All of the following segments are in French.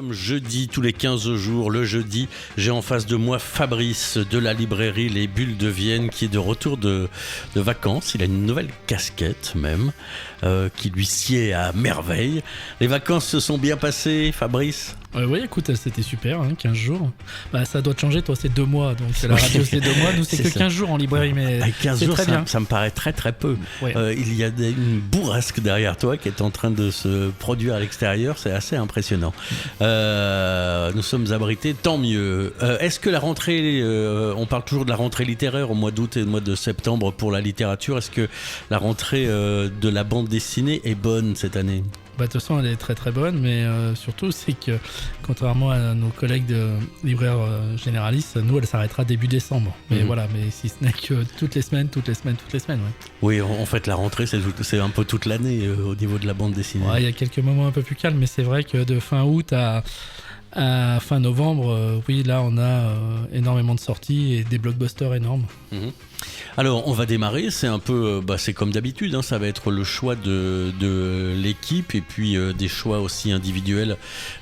sommes jeudi, tous les 15 jours, le jeudi, j'ai en face de moi Fabrice de la librairie Les Bulles de Vienne qui est de retour de vacances. Il a une nouvelle casquette même qui lui sied à merveille. Les vacances se sont bien passées, Fabrice? Oui, écoute, c'était super, 15 jours. Bah, ça doit te changer, toi, c'est 2 mois. Donc, la radio, c'est 2 mois. Nous, c'est que 15 jours en librairie, mais 15 c'est jours, très bien. Ça me paraît très, très peu. Ouais. Il y a une bourrasque derrière toi qui est en train de se produire à l'extérieur. C'est assez impressionnant. Nous sommes abrités, tant mieux. Est-ce que la rentrée, on parle toujours de la rentrée littéraire au mois d'août et au mois de septembre pour la littérature. Est-ce que la rentrée de la bande dessinée est bonne cette année ? Bah, de toute façon, elle est très très bonne, mais surtout, c'est que contrairement à nos collègues de libraires généralistes, nous, elle s'arrêtera début décembre. Mais voilà, mais si ce n'est que toutes les semaines. Ouais. Oui, en fait, la rentrée, c'est un peu toute l'année au niveau de la bande dessinée. Ouais, il y a quelques moments un peu plus calmes, mais c'est vrai que de fin août à fin novembre, oui, là, on a énormément de sorties et des blockbusters énormes. Alors, on va démarrer, c'est un peu, c'est comme d'habitude, ça va être le choix de l'équipe et puis des choix aussi individuels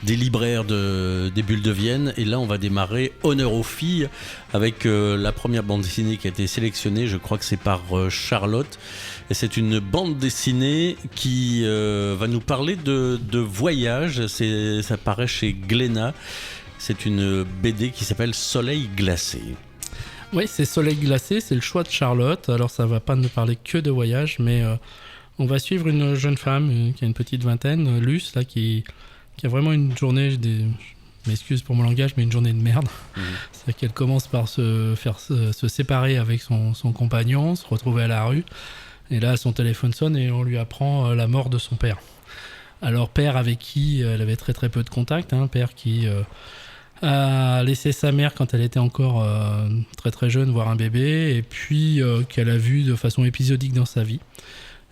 des libraires des Bulles de Vienne. Et là, on va démarrer Honneur aux filles avec la première bande dessinée qui a été sélectionnée, je crois que c'est par Charlotte. Et c'est une bande dessinée qui va nous parler de voyage, ça paraît chez Glénat. C'est une BD qui s'appelle Soleil glacé. Oui, c'est Soleil glacé, c'est le choix de Charlotte. Alors ça va pas ne parler que de voyage, mais on va suivre une jeune femme qui a une petite vingtaine, Luce, là, qui a vraiment une journée, je m'excuse pour mon langage, mais une journée de merde. C'est qu'elle commence par se séparer avec son compagnon, se retrouver à la rue, et là son téléphone sonne et on lui apprend la mort de son père. Alors père avec qui elle avait très très peu de contact, père qui... a laissé sa mère quand elle était encore très très jeune voir un bébé et puis qu'elle a vu de façon épisodique dans sa vie.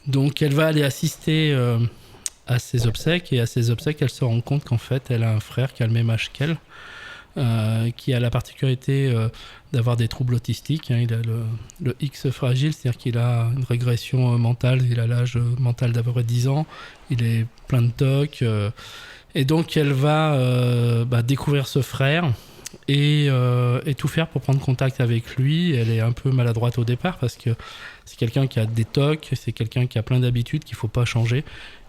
Donc elle va aller assister à ses obsèques et à ses obsèques elle se rend compte qu'en fait elle a un frère qui a le même âge qu'elle, qui a la particularité d'avoir des troubles autistiques. Il a le X fragile, c'est-à-dire qu'il a une régression mentale, il a l'âge mental d'à peu près 10 ans, il est plein de tocs. Et donc, elle va découvrir ce frère et tout faire pour prendre contact avec lui. Elle est un peu maladroite au départ parce que c'est quelqu'un qui a des tocs, c'est quelqu'un qui a plein d'habitudes qu'il ne faut pas changer.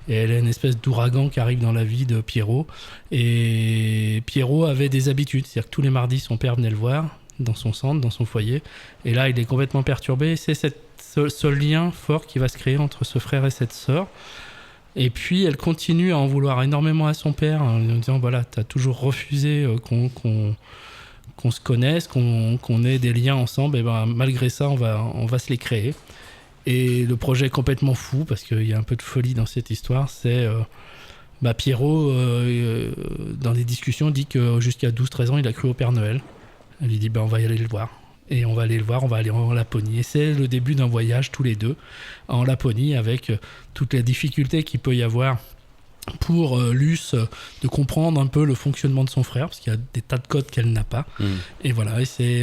Et elle est une espèce d'ouragan qui arrive dans la vie de Pierrot. Et Pierrot avait des habitudes, c'est-à-dire que tous les mardis, son père venait le voir dans son centre, dans son foyer. Et là, il est complètement perturbé. C'est ce lien fort qui va se créer entre ce frère et cette sœur. Et puis, elle continue à en vouloir énormément à son père en lui disant, voilà, t'as toujours refusé qu'on se connaisse, qu'on ait des liens ensemble. Et ben, malgré ça, on va se les créer. Et le projet est complètement fou parce qu'il y a un peu de folie dans cette histoire. C'est Pierrot, dans les discussions, dit que jusqu'à 12-13 ans, il a cru au Père Noël. Elle lui dit, on va y aller le voir. Et on va aller le voir, on va aller en Laponie. Et c'est le début d'un voyage tous les deux en Laponie avec toutes les difficultés qu'il peut y avoir pour Luce de comprendre un peu le fonctionnement de son frère, parce qu'il y a des tas de codes qu'elle n'a pas. Et voilà,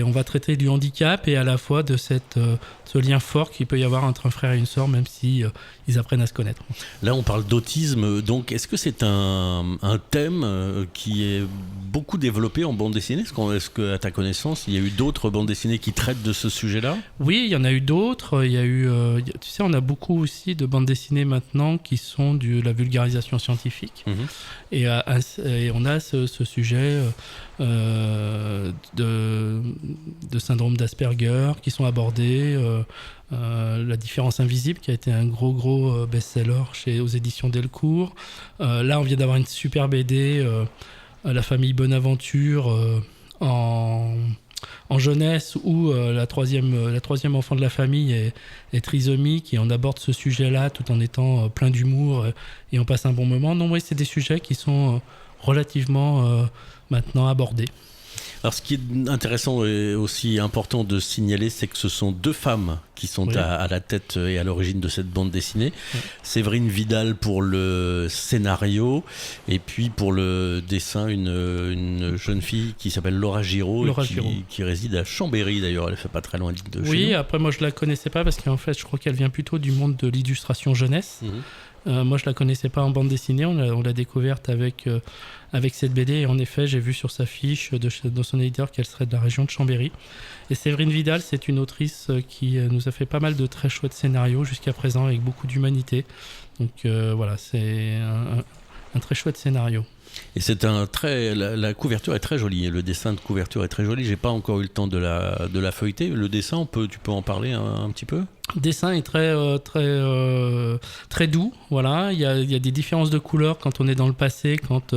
on va traiter du handicap et à la fois de ce lien fort qu'il peut y avoir entre un frère et une sœur, même si ils apprennent à se connaître. Là, on parle d'autisme, donc est-ce que c'est un thème qui est beaucoup développé en bande dessinée ? Est-ce que, à ta connaissance, il y a eu d'autres bandes dessinées qui traitent de ce sujet-là ? Oui, il y en a eu d'autres. Il y a eu, tu sais, on a beaucoup aussi de bandes dessinées maintenant qui sont de la vulgarisation scientifique. Et on a ce sujet de syndrome d'Asperger qui sont abordés. La différence invisible qui a été un gros best-seller aux éditions Delcourt. Là, on vient d'avoir une super BD, La famille Bonaventure, en jeunesse où la troisième enfant de la famille est trisomique et on aborde ce sujet-là tout en étant plein d'humour et on passe un bon moment. Non, oui, c'est des sujets qui sont relativement maintenant abordés. Alors, ce qui est intéressant et aussi important de signaler, c'est que ce sont 2 femmes qui sont à la tête et à l'origine de cette bande dessinée. Séverine Vidal pour le scénario et puis pour le dessin, une jeune fille qui s'appelle Laura Giraud, qui réside à Chambéry d'ailleurs. Elle ne fait pas très loin de chez nous. Oui, après moi je ne la connaissais pas parce qu'en fait je crois qu'elle vient plutôt du monde de l'illustration jeunesse. Moi, je la connaissais pas en bande dessinée. On l'a découverte avec cette BD. Et en effet, j'ai vu sur sa fiche de son éditeur qu'elle serait de la région de Chambéry. Et Séverine Vidal, c'est une autrice qui nous a fait pas mal de très chouettes scénarios jusqu'à présent, avec beaucoup d'humanité. Donc voilà, c'est un très chouette scénario. Et c'est la couverture est très jolie, le dessin de couverture est très joli. J'ai pas encore eu le temps de la feuilleter. Le dessin, tu peux en parler un petit peu? Le dessin est très doux, voilà. Il y a des différences de couleurs quand on est dans le passé, quand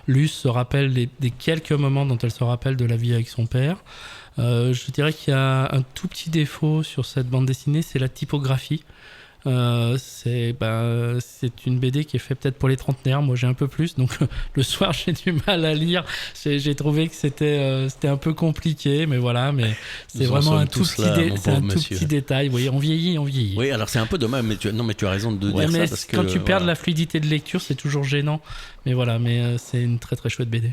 Luce se rappelle des quelques moments dont elle se rappelle de la vie avec son père. Je dirais qu'il y a un tout petit défaut sur cette bande dessinée, c'est la typographie. C'est une BD qui est faite peut-être pour les trentenaires. Moi j'ai un peu plus, donc le soir j'ai du mal à lire. J'ai trouvé que c'était un peu compliqué, mais voilà. Mais c'est vraiment un tout petit détail. Vous voyez, on vieillit. Oui, alors c'est un peu dommage, mais tu as raison de dire ça, parce que quand tu perds de la fluidité de lecture, c'est toujours gênant. Mais voilà, c'est une très très chouette BD.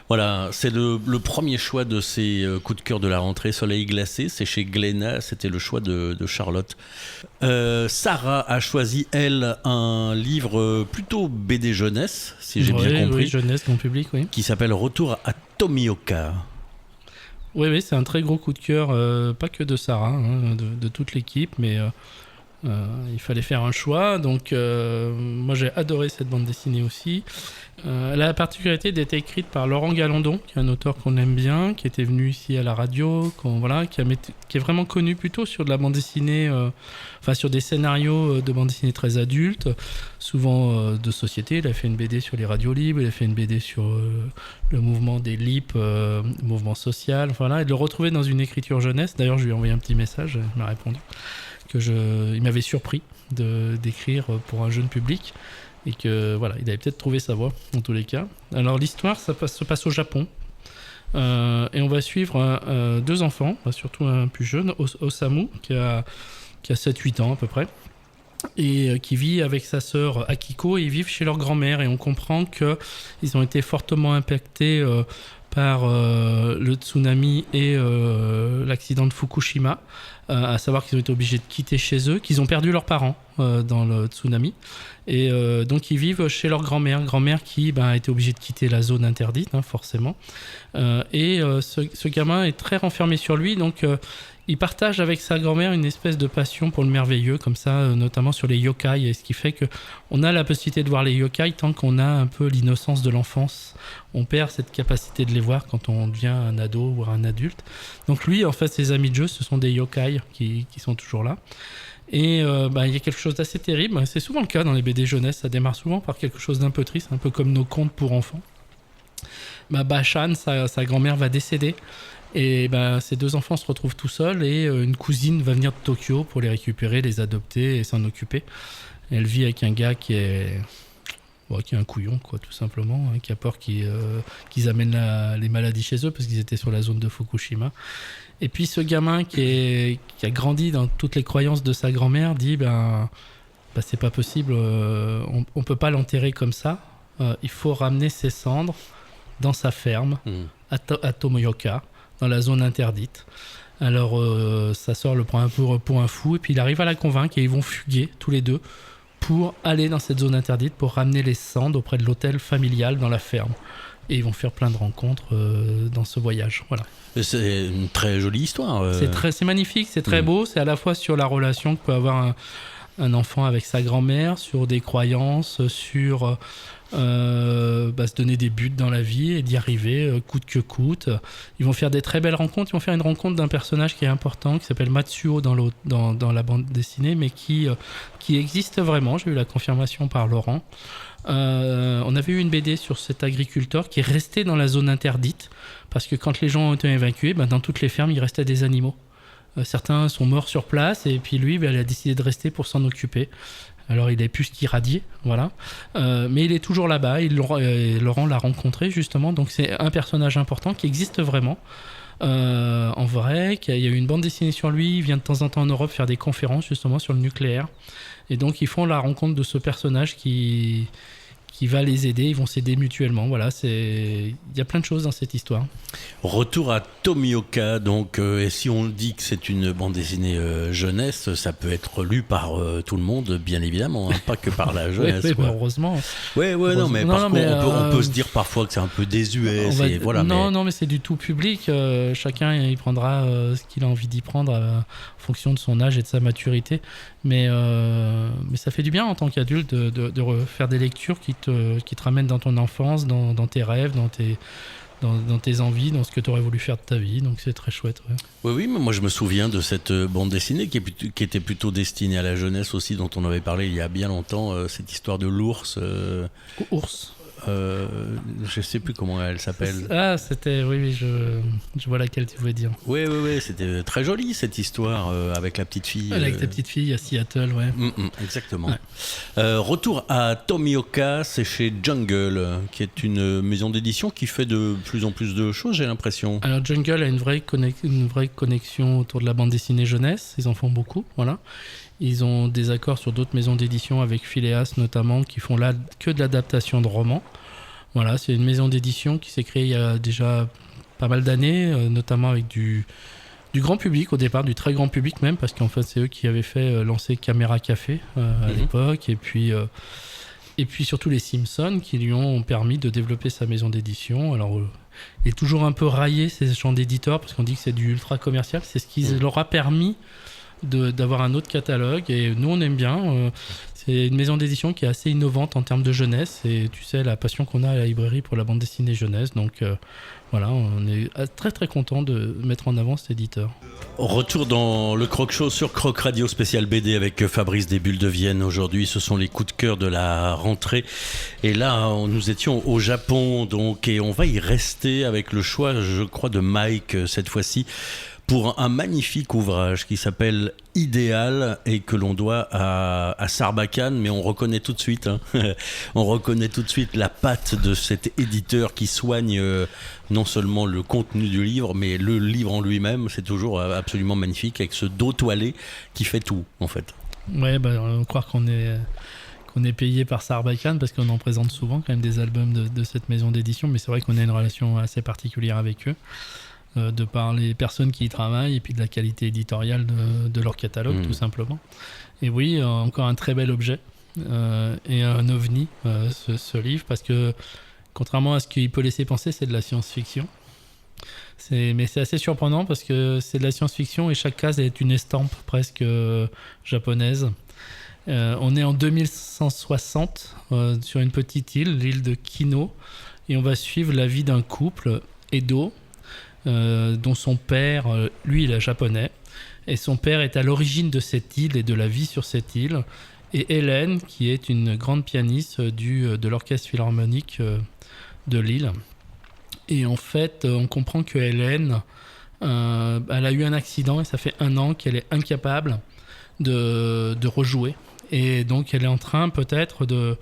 Voilà, c'est le premier choix de ces coups de cœur de la rentrée, Soleil glacé, c'est chez Glénat, c'était le choix de Charlotte. Sarah a choisi, elle, un livre plutôt BD jeunesse, si j'ai bien compris. Oui, jeunesse, grand public, oui. Qui s'appelle Retour à Tomioka. Oui, c'est un très gros coup de cœur, pas que de Sarah, de toute l'équipe, mais il fallait faire un choix. Donc, moi j'ai adoré cette bande dessinée aussi. Elle a la particularité d'être écrite par Laurent Galandon, qui est un auteur qu'on aime bien, qui était venu ici à la radio, qui est vraiment connu plutôt sur de la bande dessinée, sur des scénarios de bande dessinée très adultes, souvent de société. Il a fait une BD sur les radios libres, il a fait une BD sur le mouvement des LIP, mouvement social, voilà. Et de le retrouver dans une écriture jeunesse, d'ailleurs je lui ai envoyé un petit message, il m'a répondu, il m'avait surpris d'écrire pour un jeune public. Et que voilà, il avait peut-être trouvé sa voie en tous les cas. Alors l'histoire, se passe au Japon, et on va suivre deux enfants, surtout un plus jeune, Osamu, qui a 7-8 ans à peu près, et qui vit avec sa sœur Akiko, et ils vivent chez leur grand-mère, et on comprend qu'ils ont été fortement impactés par le tsunami et l'accident de Fukushima, à savoir qu'ils ont été obligés de quitter chez eux, qu'ils ont perdu leurs parents dans le tsunami, et donc ils vivent chez leur grand-mère qui a été obligée de quitter la zone interdite, forcément, et ce gamin est très renfermé sur lui, donc il partage avec sa grand-mère une espèce de passion pour le merveilleux, comme ça, notamment sur les yokai, et ce qui fait qu'on a la possibilité de voir les yokai tant qu'on a un peu l'innocence de l'enfance. On perd cette capacité de les voir quand on devient un ado ou un adulte. Donc lui, en fait, ses amis de jeu, ce sont des yokai qui sont toujours là. Et il y a quelque chose d'assez terrible. C'est souvent le cas dans les BD jeunesse, ça démarre souvent par quelque chose d'un peu triste, un peu comme nos contes pour enfants. Bachan, sa grand-mère va décéder. Et ces deux enfants se retrouvent tout seuls, et une cousine va venir de Tokyo pour les récupérer, les adopter et s'en occuper. Elle vit avec un gars qui est un couillon, quoi, tout simplement, qui a peur qu'ils amènent les maladies chez eux parce qu'ils étaient sur la zone de Fukushima. Et puis ce gamin qui a grandi dans toutes les croyances de sa grand-mère dit c'est pas possible, on peut pas l'enterrer comme ça, il faut ramener ses cendres dans sa ferme à Tomoyoka, dans la zone interdite. Alors sa sœur le prend un peu pour un fou, et puis il arrive à la convaincre, et ils vont fuguer tous les deux pour aller dans cette zone interdite, pour ramener les cendres auprès de l'hôtel familial dans la ferme. Et ils vont faire plein de rencontres dans ce voyage. Voilà. C'est une très jolie histoire. C'est magnifique, c'est très beau. C'est à la fois sur la relation que peut avoir un enfant avec sa grand-mère, sur des croyances, sur se donner des buts dans la vie et d'y arriver coûte que coûte. Ils vont faire des très belles rencontres. Ils vont faire une rencontre d'un personnage qui est important, qui s'appelle Matsuo dans la bande dessinée, mais qui existe vraiment. J'ai eu la confirmation par Laurent. On avait eu une BD sur cet agriculteur qui est resté dans la zone interdite, parce que quand les gens ont été évacués, dans toutes les fermes il restait des animaux. Certains sont morts sur place, et puis lui il a décidé de rester pour s'en occuper. Alors il est plus qu'irradié, voilà, mais il est toujours là-bas. Laurent l'a rencontré justement, donc c'est un personnage important qui existe vraiment en vrai. Il y a eu une bande dessinée sur lui. Il vient de temps en temps en Europe faire des conférences justement sur le nucléaire, et donc ils font la rencontre de ce personnage qui qui va les aider, ils vont s'aider mutuellement. Voilà, il y a plein de choses dans cette histoire. Retour à Tomioka, donc, et si on dit que c'est une bande dessinée jeunesse, ça peut être lu par tout le monde, bien évidemment, pas que par la jeunesse. Oui, heureusement. Non, mais par contre, on peut se dire parfois que c'est un peu désuet. Non, mais c'est du tout public. Chacun il prendra ce qu'il a envie d'y prendre en fonction de son âge et de sa maturité. Mais ça fait du bien en tant qu'adulte de refaire des lectures qui te ramènent dans ton enfance, dans tes rêves, dans tes envies, dans ce que tu aurais voulu faire de ta vie. Donc c'est très chouette. Ouais. Oui, mais moi je me souviens de cette bande dessinée qui était plutôt destinée à la jeunesse aussi, dont on avait parlé il y a bien longtemps, cette histoire de l'ours. Ours. Je sais plus comment elle s'appelle. C'était oui, je vois laquelle tu voulais dire. Oui, c'était très joli cette histoire avec la petite fille. Avec ta petite fille à Seattle, ouais. Exactement. Ouais. Retour à Tomioka, c'est chez Jungle, qui est une maison d'édition qui fait de plus en plus de choses, j'ai l'impression. Alors Jungle a une vraie connexion autour de la bande dessinée jeunesse, ils en font beaucoup, voilà. Ils ont des accords sur d'autres maisons d'édition avec Phileas notamment qui font là que de l'adaptation de romans. Voilà, c'est une maison d'édition qui s'est créée il y a déjà pas mal d'années, notamment avec du grand public au départ, du très grand public même, parce qu'en fait c'est eux qui avaient fait lancer Caméra Café à l'époque, et puis surtout les Simpsons qui lui ont permis de développer sa maison d'édition. Alors il est toujours un peu raillé ces champs d'éditeurs parce qu'on dit que c'est du ultra commercial, c'est ce qui leur a permis d'avoir un autre catalogue, et nous on aime bien. C'est une maison d'édition qui est assez innovante en termes de jeunesse, et tu sais la passion qu'on a à la librairie pour la bande dessinée jeunesse, donc voilà, on est très très content de mettre en avant cet éditeur. Retour dans le Croc Show sur Croc Radio spécial BD avec Fabrice des Bulles de Vienne. Aujourd'hui ce sont les coups de cœur de la rentrée, et là nous étions au Japon, donc, et on va y rester avec le choix, je crois, de Mike cette fois-ci, pour un magnifique ouvrage qui s'appelle Idéal et que l'on doit à Sarbacane, mais on reconnaît tout de suite, on reconnaît tout de suite la patte de cet éditeur qui soigne non seulement le contenu du livre, mais le livre en lui-même. C'est toujours absolument magnifique avec ce dos toilé qui fait tout, en fait. Ouais, on va croire qu'on est payé par Sarbacane parce qu'on en présente souvent quand même des albums de cette maison d'édition, mais c'est vrai qu'on a une relation assez particulière avec eux. De par les personnes qui y travaillent et puis de la qualité éditoriale de leur catalogue, tout simplement. Et oui, encore un très bel objet et un ovni, ce livre, parce que contrairement à ce qu'il peut laisser penser, c'est de la science-fiction. Mais c'est assez surprenant parce que c'est de la science-fiction et chaque case est une estampe presque japonaise. On est en 2160 sur une petite île, l'île de Kino, et on va suivre la vie d'un couple, Edo, dont son père, lui il est japonais, et son père est à l'origine de cette île et de la vie sur cette île, et Hélène qui est une grande pianiste de l'orchestre philharmonique de l'île. Et en fait on comprend que Hélène elle a eu un accident et ça fait 1 an qu'elle est incapable de rejouer, et donc elle est en train peut-être de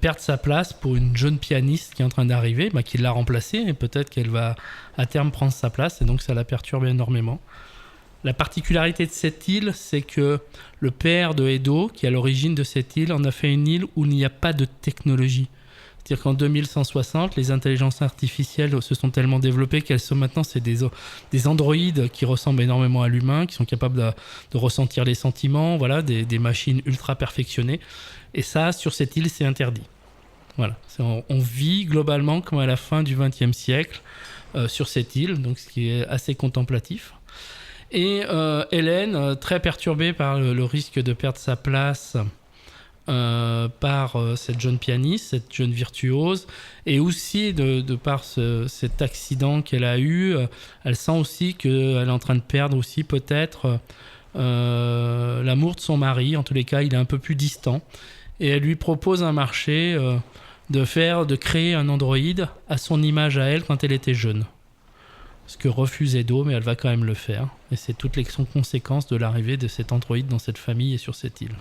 perdre sa place pour une jeune pianiste qui est en train d'arriver, qui l'a remplacée, et peut-être qu'elle va à terme prendre sa place, et donc ça la perturbe énormément. La particularité de cette île, c'est que le père de Edo, qui est à l'origine de cette île, en a fait une île où il n'y a pas de technologie. C'est-à-dire qu'en 2160, les intelligences artificielles se sont tellement développées qu'elles sont maintenant des androïdes qui ressemblent énormément à l'humain, qui sont capables de ressentir les sentiments, voilà, des machines ultra perfectionnées. Et ça, sur cette île, c'est interdit. Voilà. On vit globalement comme à la fin du XXe siècle sur cette île, donc ce qui est assez contemplatif. Et Hélène, très perturbée par le risque de perdre sa place par cette jeune pianiste, cette jeune virtuose, et aussi de par cet accident qu'elle a eu, elle sent aussi qu'elle est en train de perdre aussi peut-être l'amour de son mari. En tous les cas, il est un peu plus distant, et elle lui propose un marché de créer un androïde à son image à elle quand elle était jeune. Ce que refuse Edo, mais elle va quand même le faire, et c'est toutes les conséquences de l'arrivée de cet androïde dans cette famille et sur cette île.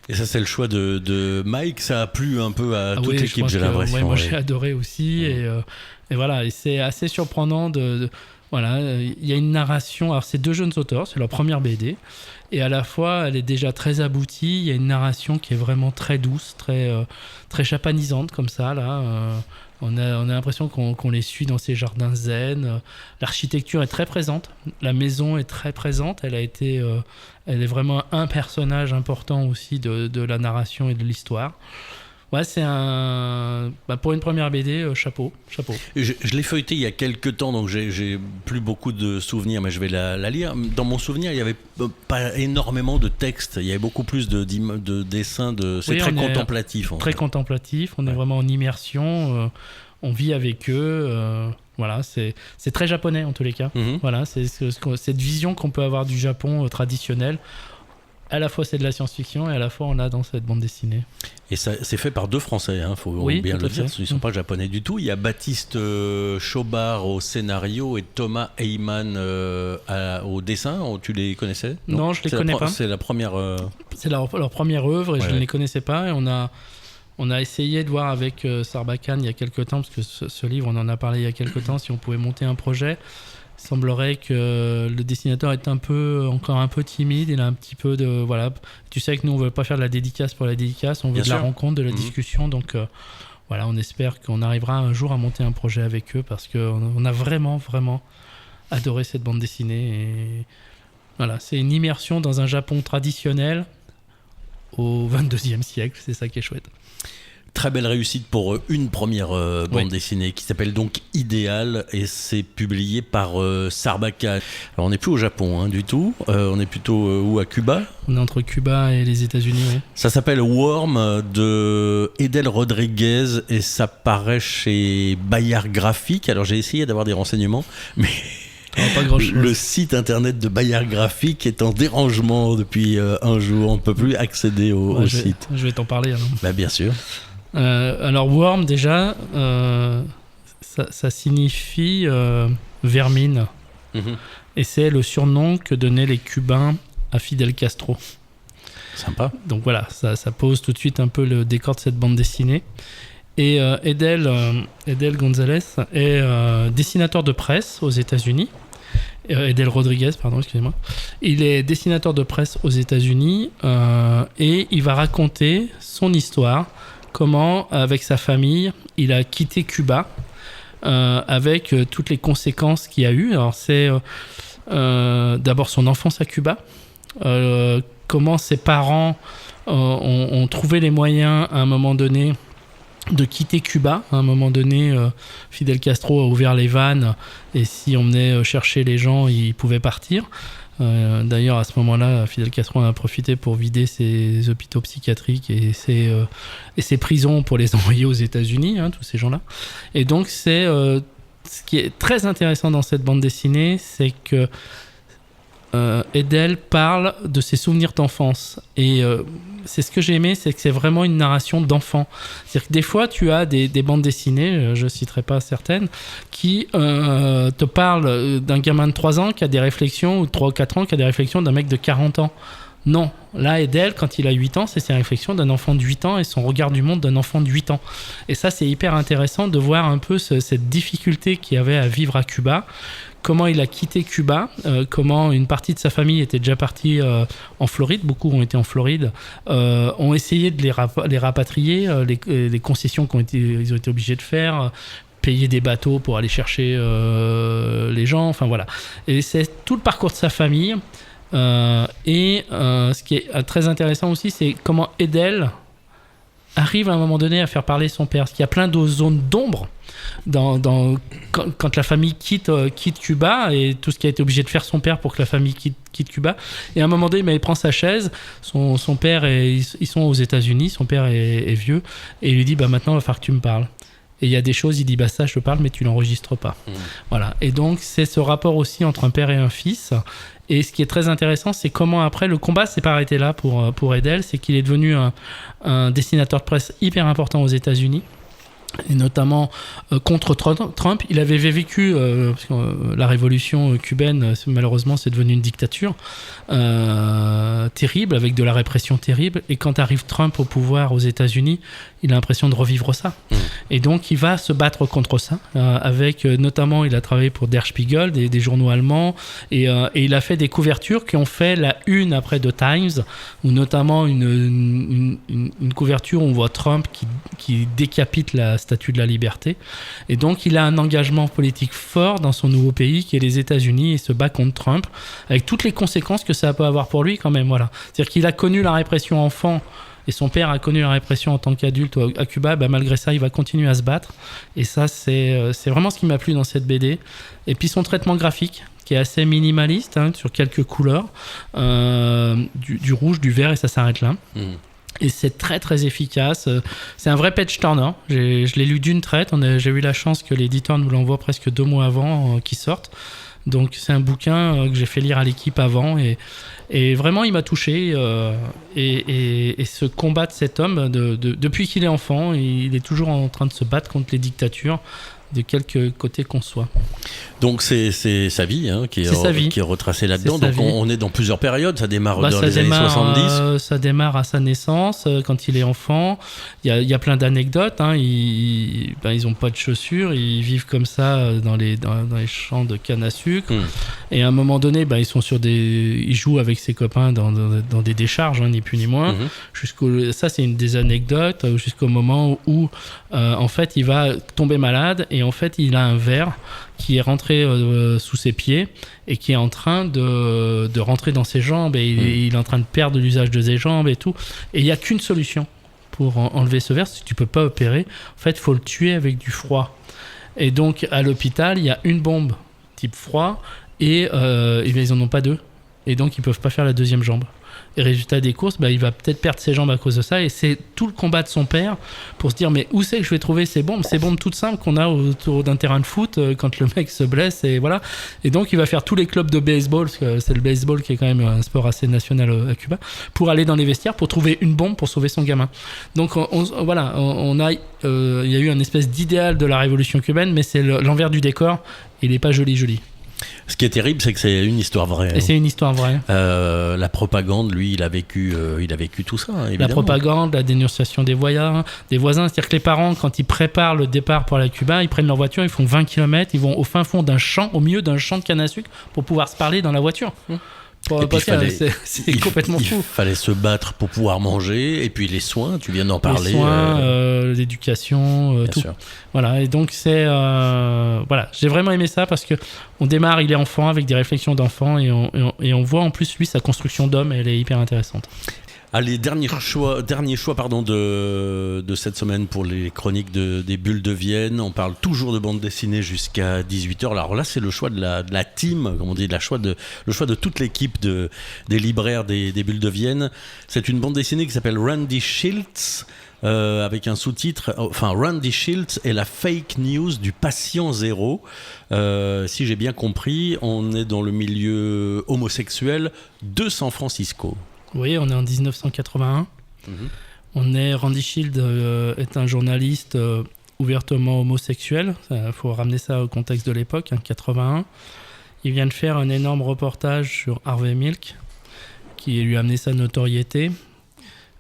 Et ça, c'est le choix de Mike. Ça a plu un peu à toute l'équipe, j'ai l'impression. Ouais, moi, j'ai adoré aussi. Et voilà, et c'est assez surprenant Voilà, il y a une narration. Alors, c'est 2 jeunes auteurs, c'est leur première BD. Et à la fois, elle est déjà très aboutie. Il y a une narration qui est vraiment très douce, très japanisante, comme ça. Là. On a l'impression qu'on les suit dans ces jardins zen. L'architecture est très présente. La maison est très présente. Elle est vraiment un personnage important aussi de la narration et de l'histoire. Ouais, c'est pour une première BD, chapeau. Je l'ai feuilleté il y a quelques temps, donc j'ai plus beaucoup de souvenirs, mais je vais la lire. Dans mon souvenir, il n'y avait pas énormément de texte. Il y avait beaucoup plus de dessins. C'est très contemplatif. Très contemplatif. On est vraiment en immersion. On vit avec eux. Voilà, c'est très japonais en tous les cas. Mm-hmm. Voilà, c'est cette vision qu'on peut avoir du Japon traditionnel. À la fois c'est de la science-fiction et à la fois on a dans cette bande dessinée. Et ça, c'est fait par 2 Français, faut bien le dire, ils ne sont pas japonais du tout. Il y a Baptiste Chobard au scénario et Thomas Heyman au dessin. Tu les connaissais ? Non, je ne les connais pas. C'est la première... C'est leur première œuvre et je ne les connaissais pas. Et on a essayé de voir avec Sarbacane il y a quelques temps, parce que ce livre on en a parlé il y a quelques temps, si on pouvait monter un projet. Il semblerait que le dessinateur est encore un peu timide. Il a un petit peu de... Voilà. Tu sais que nous, on ne veut pas faire de la dédicace pour la dédicace. On veut de la rencontre, de la discussion. Donc, voilà, on espère qu'on arrivera un jour à monter un projet avec eux parce qu'on a vraiment, vraiment adoré cette bande dessinée. Et voilà, c'est une immersion dans un Japon traditionnel au 22e siècle. C'est ça qui est chouette. Très belle réussite pour une première bande dessinée qui s'appelle donc Idéal et c'est publié par Sarbacane. Alors on n'est plus au Japon du tout, on est plutôt où, à Cuba ? On est entre Cuba et les États-Unis, oui. Ça s'appelle Worm de Edel Rodriguez et ça paraît chez Bayard Graphique. Alors j'ai essayé d'avoir des renseignements, mais... Pas grand-chose. Le site internet de Bayard Graphique est en dérangement depuis un jour. On ne peut plus accéder au site. Je vais t'en parler alors. Bien sûr. Alors Worm déjà, ça signifie vermine. Mm-hmm. Et c'est le surnom que donnaient les Cubains à Fidel Castro. Sympa. Donc voilà, ça pose tout de suite un peu le décor de cette bande dessinée. Et Edel Gonzalez est dessinateur de presse aux États-Unis. Edel Rodriguez, pardon, excusez-moi. Il est dessinateur de presse aux États-Unis et il va raconter son histoire, comment, avec sa famille, il a quitté Cuba avec toutes les conséquences qu'il y a eu. Alors, c'est d'abord son enfance à Cuba, comment ses parents ont trouvé les moyens à un moment donné de quitter Cuba. À un moment donné, Fidel Castro a ouvert les vannes et si on venait chercher les gens, ils pouvaient partir. D'ailleurs, à ce moment-là, Fidel Castro en a profité pour vider ses hôpitaux psychiatriques et ses prisons pour les envoyer aux États-Unis, tous ces gens-là. Et donc, ce qui est très intéressant dans cette bande dessinée, c'est que Edel parle de ses souvenirs d'enfance. Et c'est ce que j'ai aimé, c'est que c'est vraiment une narration d'enfant. C'est-à-dire que des fois, tu as des bandes dessinées, je ne citerai pas certaines, qui te parlent d'un gamin de 3 ans qui a des réflexions, ou de 3 ou 4 ans qui a des réflexions d'un mec de 40 ans. Non, là, Edel, quand il a 8 ans, c'est ses réflexions d'un enfant de 8 ans et son regard du monde d'un enfant de 8 ans. Et ça, c'est hyper intéressant de voir un peu cette difficulté qu'il y avait à vivre à Cuba, comment il a quitté Cuba, comment une partie de sa famille était déjà partie en Floride, beaucoup ont été en Floride, ont essayé de les rapatrier, les concessions ils ont été obligés de faire, payer des bateaux pour aller chercher les gens, enfin voilà. Et c'est tout le parcours de sa famille. Ce qui est très intéressant aussi, c'est comment Edel arrive à un moment donné à faire parler son père. Parce qu'il y a plein de zones d'ombre quand la famille quitte Cuba et tout ce qui a été obligé de faire son père pour que la famille quitte Cuba. Et à un moment donné, il prend sa chaise, son père, ils sont aux États-Unis, son père est vieux, et il lui dit maintenant il va falloir que tu me parles. Et il y a des choses, il dit ça je te parle mais tu l'enregistres pas. Voilà. Et donc c'est ce rapport aussi entre un père et un fils. Et ce qui est très intéressant, c'est comment après le combat s'est pas arrêté là pour Edel, c'est qu'il est devenu un dessinateur de presse hyper important aux États-Unis. Et notamment contre Trump. Il avait vécu parce que, la révolution cubaine, malheureusement, c'est devenu une dictature. terrible, avec de la répression terrible. Et quand arrive Trump au pouvoir aux États-Unis, il a l'impression de revivre ça. Et donc, il va se battre contre ça. Avec, notamment, il a travaillé pour Der Spiegel, des journaux allemands. Et il a fait des couvertures qui ont fait la une après de Times, où notamment une couverture où on voit Trump qui décapite la Statue de la Liberté. Et donc, il a un engagement politique fort dans son nouveau pays, qui est les États-Unis, et se bat contre Trump, avec toutes les conséquences que ça peut avoir pour lui quand même. Voilà. C'est-à-dire qu'il a connu la répression enfant, et son père a connu la répression en tant qu'adulte à Cuba. Malgré ça, il va continuer à se battre. Et ça, c'est vraiment ce qui m'a plu dans cette BD. Et puis son traitement graphique, qui est assez minimaliste, sur quelques couleurs, du rouge, du vert, et ça s'arrête là. Et c'est très très efficace. C'est un vrai page turner. Je l'ai lu d'une traite. J'ai eu la chance que l'éditeur nous l'envoie presque 2 mois avant qu'il sorte. Donc c'est un bouquin que j'ai fait lire à l'équipe avant, et vraiment il m'a touché. Et ce combat de cet homme, depuis qu'il est enfant, il est toujours en train de se battre contre les dictatures, de quelque côté qu'on soit. Donc c'est sa vie, qui est retracée là-dedans. Donc on est dans plusieurs périodes. Ça démarre dans les années 70. Ça démarre à sa naissance, quand il est enfant. Il y a plein d'anecdotes. Ils n'ont pas de chaussures. Ils vivent comme ça dans les champs de canne à sucre. Et à un moment donné, ils jouent avec ses copains dans des décharges, ni plus ni moins. Ça, c'est une des anecdotes, jusqu'au moment où en fait, il va tomber malade, et en fait, il a un ver qui est rentré sous ses pieds et qui est en train de rentrer dans ses jambes, et il est en train de perdre l'usage de ses jambes et tout. Et il n'y a qu'une solution pour enlever ce ver. Si tu ne peux pas opérer, en fait, il faut le tuer avec du froid. Et donc, à l'hôpital, il y a une bombe type froid, et ils n'en ont pas 2. Et donc, ils ne peuvent pas faire la deuxième jambe. Et résultat des courses, il va peut-être perdre ses jambes à cause de ça. Et c'est tout le combat de son père pour se dire, mais où c'est que je vais trouver ces bombes toutes simples qu'on a autour d'un terrain de foot quand le mec se blesse, et voilà. Et donc il va faire tous les clubs de baseball, parce que c'est le baseball qui est quand même un sport assez national à Cuba, pour aller dans les vestiaires pour trouver une bombe pour sauver son gamin. Donc il y a eu une espèce d'idéal de la révolution cubaine, mais c'est l'envers du décor. Il n'est pas joli. Ce qui est terrible, c'est que c'est une histoire vraie. Et c'est une histoire vraie. La propagande, lui, il a vécu tout ça, évidemment. La propagande, la dénonciation des voisins. C'est-à-dire que les parents, quand ils préparent le départ pour la Cuba, ils prennent leur voiture, ils font 20 km, ils vont au fin fond d'un champ, au milieu d'un champ de canne à sucre, pour pouvoir se parler dans la voiture. C'est complètement fou. Il fallait se battre pour pouvoir manger, et puis les soins, tu viens d'en parler. Les soins, l'éducation, tout. Sûr. Voilà, et donc j'ai vraiment aimé ça, parce que on démarre, il est enfant, avec des réflexions d'enfant, et on voit en plus lui sa construction d'homme, elle est hyper intéressante. Allez, dernier choix de cette semaine pour les chroniques des Bulles de Vienne. On parle toujours de bande dessinée jusqu'à 18h. Alors là, c'est le choix de la team, comme on dit, le choix de toute l'équipe des libraires des Bulles de Vienne. C'est une bande dessinée qui s'appelle Randy Shilts, avec un sous-titre, Randy Shilts et la fake news du patient zéro. Si j'ai bien compris, on est dans le milieu homosexuel de San Francisco. Oui, on est en 1981. Randy Shields est un journaliste ouvertement homosexuel. Il faut ramener ça au contexte de l'époque, 81. Il vient de faire un énorme reportage sur Harvey Milk, qui lui a amené sa notoriété.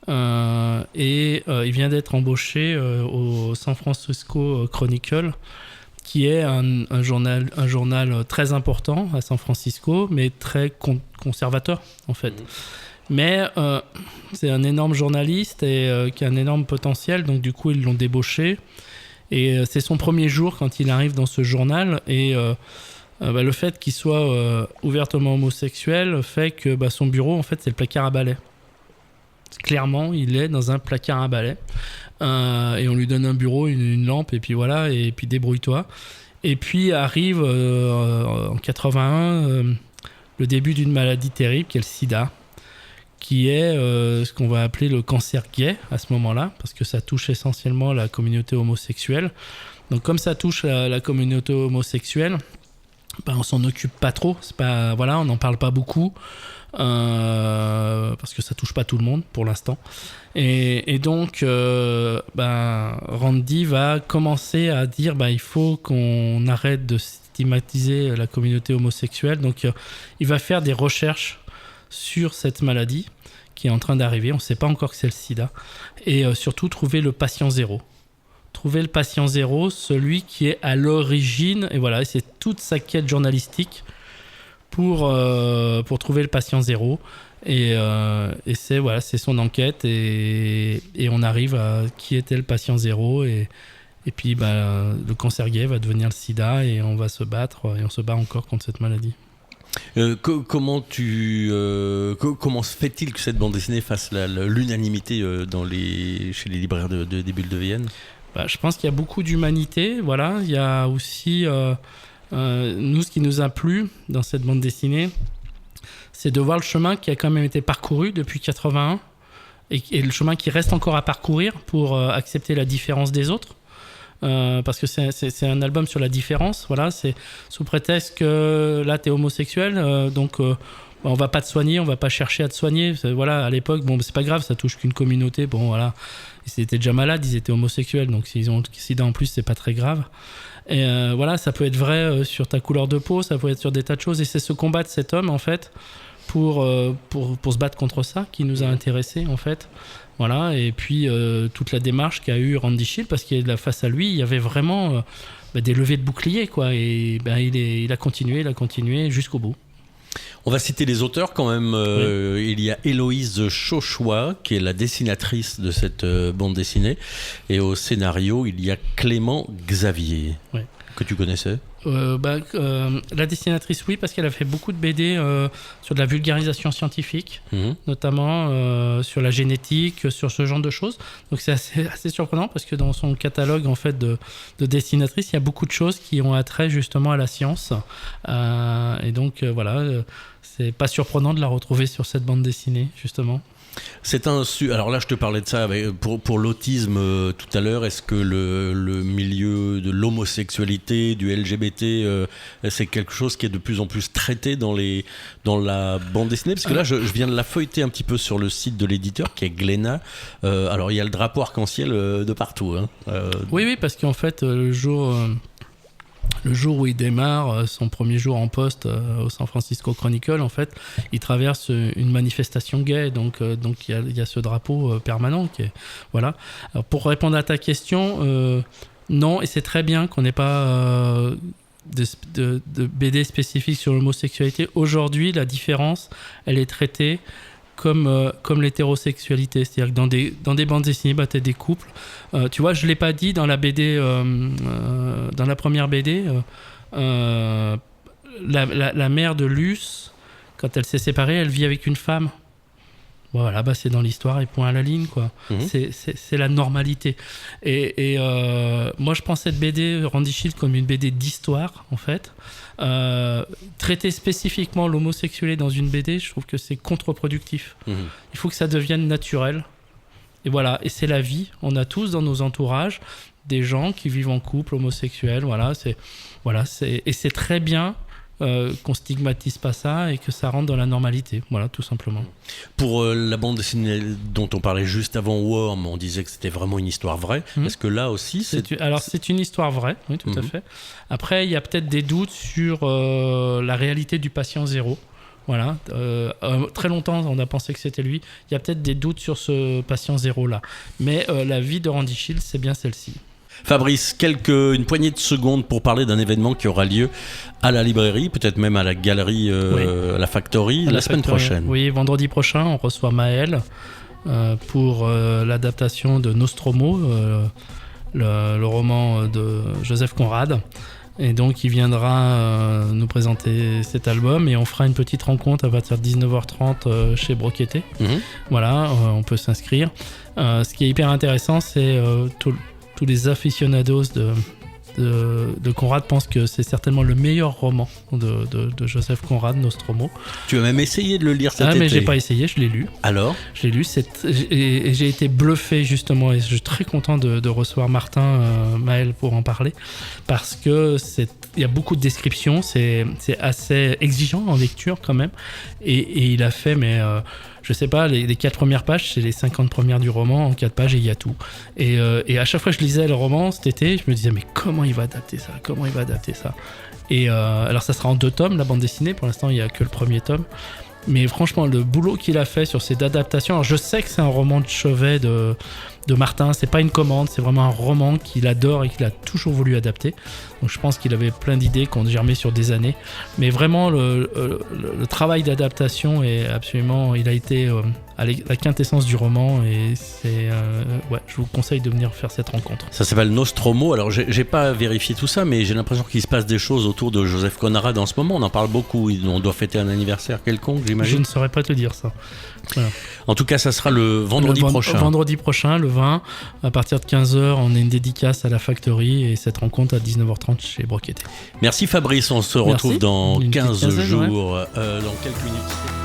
Il vient d'être embauché au San Francisco Chronicle, qui est un journal très important à San Francisco, mais très conservateur, en fait. Mais c'est un énorme journaliste et qui a un énorme potentiel, donc du coup ils l'ont débauché, et c'est son premier jour quand il arrive dans ce journal, et le fait qu'il soit ouvertement homosexuel fait que son bureau, en fait, c'est le placard à balai. Clairement, il est dans un placard à balai, et on lui donne un bureau, une lampe, et puis voilà, et puis débrouille-toi. Et puis arrive en 81 le début d'une maladie terrible qui est le sida, qui est ce qu'on va appeler le cancer gay à ce moment-là, parce que ça touche essentiellement la communauté homosexuelle. Donc comme ça touche la communauté homosexuelle, on s'en occupe pas trop, on n'en parle pas beaucoup, parce que ça touche pas tout le monde pour l'instant. Et donc Randy va commencer à dire il faut qu'on arrête de stigmatiser la communauté homosexuelle. Donc il va faire des recherches sur cette maladie qui est en train d'arriver. On ne sait pas encore que c'est le sida. Et surtout, trouver le patient zéro. Trouver le patient zéro, celui qui est à l'origine. Et voilà, c'est toute sa quête journalistique pour trouver le patient zéro. Et c'est son enquête. Et on arrive à qui était le patient zéro. Et puis, le cancer gay va devenir le sida. Et on va se battre. Et on se bat encore contre cette maladie. Comment se fait-il que cette bande dessinée fasse l'unanimité chez les libraires des Bulles de Vienne ? Je pense qu'il y a beaucoup d'humanité. Voilà. Il y a aussi, nous, ce qui nous a plu dans cette bande dessinée, c'est de voir le chemin qui a quand même été parcouru depuis 81 et le chemin qui reste encore à parcourir pour accepter la différence des autres. Parce que c'est un album sur la différence, voilà, c'est sous prétexte que là t'es homosexuel, donc on va pas te soigner, on va pas chercher à te soigner, voilà, à l'époque, bon c'est pas grave, ça touche qu'une communauté, bon voilà, ils étaient déjà malades, ils étaient homosexuels, donc s'ils ont le sida en plus c'est pas très grave. Et voilà, ça peut être vrai sur ta couleur de peau, ça peut être sur des tas de choses, et c'est ce combat de cet homme en fait pour se battre contre ça qui nous a intéressés en fait. Voilà, et puis toute la démarche qu'a eu Randy Shield, parce qu'il y a face à lui, il y avait vraiment des levées de bouclier, quoi. Et il a continué jusqu'au bout. On va citer les auteurs quand même. Oui. Il y a Héloïse Chauchois, qui est la dessinatrice de cette bande dessinée. Et au scénario, il y a Clément Xavier, oui. Que tu connaissais. La dessinatrice, oui, parce qu'elle a fait beaucoup de BD sur de la vulgarisation scientifique, notamment sur la génétique, sur ce genre de choses. Donc c'est assez surprenant parce que dans son catalogue en fait de dessinatrice, il y a beaucoup de choses qui ont attrait justement à la science. Et donc c'est pas surprenant de la retrouver sur cette bande dessinée justement. Alors là, je te parlais de ça pour l'autisme tout à l'heure. Est-ce que le milieu de l'homosexualité, du LGBT, c'est quelque chose qui est de plus en plus traité dans la bande dessinée ? Parce que là, je viens de la feuilleter un petit peu sur le site de l'éditeur, qui est Glénat. Alors, il y a le drapeau arc-en-ciel de partout. Hein. Oui, parce qu'en fait, le jour où il démarre son premier jour en poste au San Francisco Chronicle, en fait, il traverse une manifestation gay, donc il y a ce drapeau permanent qui est, voilà. Alors, pour répondre à ta question, non, et c'est très bien qu'on n'ait pas de BD spécifique sur l'homosexualité. Aujourd'hui, la différence, elle est traitée comme l'hétérosexualité, c'est-à-dire que dans des bandes dessinées, tu as des couples. Tu vois, je l'ai pas dit dans la BD, dans la première BD, la mère de Luce, quand elle s'est séparée, elle vit avec une femme. Voilà, c'est dans l'histoire et point à la ligne, quoi. C'est la normalité. Et moi, je prends cette BD Randy Shield comme une BD d'histoire, en fait. Traiter spécifiquement l'homosexualité dans une BD, je trouve que c'est contre-productif. Il faut que ça devienne naturel. Et voilà, et c'est la vie. On a tous dans nos entourages des gens qui vivent en couple homosexuel. Et c'est très bien qu'on stigmatise pas ça et que ça rentre dans la normalité, voilà, tout simplement. Pour la bande dessinée dont on parlait juste avant, Worm, on disait que c'était vraiment une histoire vraie. Est-ce que là aussi Alors c'est une histoire vraie, oui, tout à fait. Après, il y a peut-être des doutes sur la réalité du patient zéro. Voilà, très longtemps on a pensé que c'était lui. Il y a peut-être des doutes sur ce patient zéro là, mais la vie de Randy Shield, c'est bien celle-ci. Fabrice, une poignée de secondes pour parler d'un événement qui aura lieu à la librairie, peut-être même à la galerie, à la Factory, la semaine prochaine. Oui, vendredi prochain, on reçoit Maël pour l'adaptation de Nostromo, le roman de Joseph Conrad. Et donc, il viendra nous présenter cet album et on fera une petite rencontre à partir de 19h30 chez Broqueté. Voilà, on peut s'inscrire. Ce qui est hyper intéressant, c'est tous les aficionados de Conrad pensent que c'est certainement le meilleur roman de Joseph Conrad, Nostromo. Tu as même essayé de le lire cet été. Mais j'ai pas essayé, je l'ai lu. Alors ? Je l'ai lu, et j'ai été bluffé justement, et je suis très content de recevoir Martin Maël pour en parler, parce que il y a beaucoup de descriptions, c'est assez exigeant en lecture quand même, et il a fait, je sais pas, les 4 premières pages, c'est les 50 premières du roman, en 4 pages, et il y a tout. Et à chaque fois que je lisais le roman cet été, je me disais, mais comment il va adapter ça ? Et alors ça sera en 2 tomes, la bande dessinée, pour l'instant il n'y a que le premier tome. Mais franchement, le boulot qu'il a fait sur cette adaptation, alors je sais que c'est un roman de chevet de Martin, c'est pas une commande, c'est vraiment un roman qu'il adore et qu'il a toujours voulu adapter. Donc je pense qu'il avait plein d'idées qu'on germait sur des années. Mais vraiment, le travail d'adaptation est absolument, il a été à la quintessence du roman et c'est, je vous conseille de venir faire cette rencontre. Ça s'appelle Nostromo. Alors j'ai pas vérifié tout ça, mais j'ai l'impression qu'il se passe des choses autour de Joseph Conrad en ce moment. On en parle beaucoup. On doit fêter un anniversaire quelconque, j'imagine. Je ne saurais pas te dire ça. Voilà. En tout cas, ça sera le vendredi prochain. Vendredi prochain, le 20, à partir de 15h, on a une dédicace à la Factory et cette rencontre à 19h30 chez Broqueté. Merci Fabrice, on se retrouve dans 15 jours, ouais. dans quelques minutes.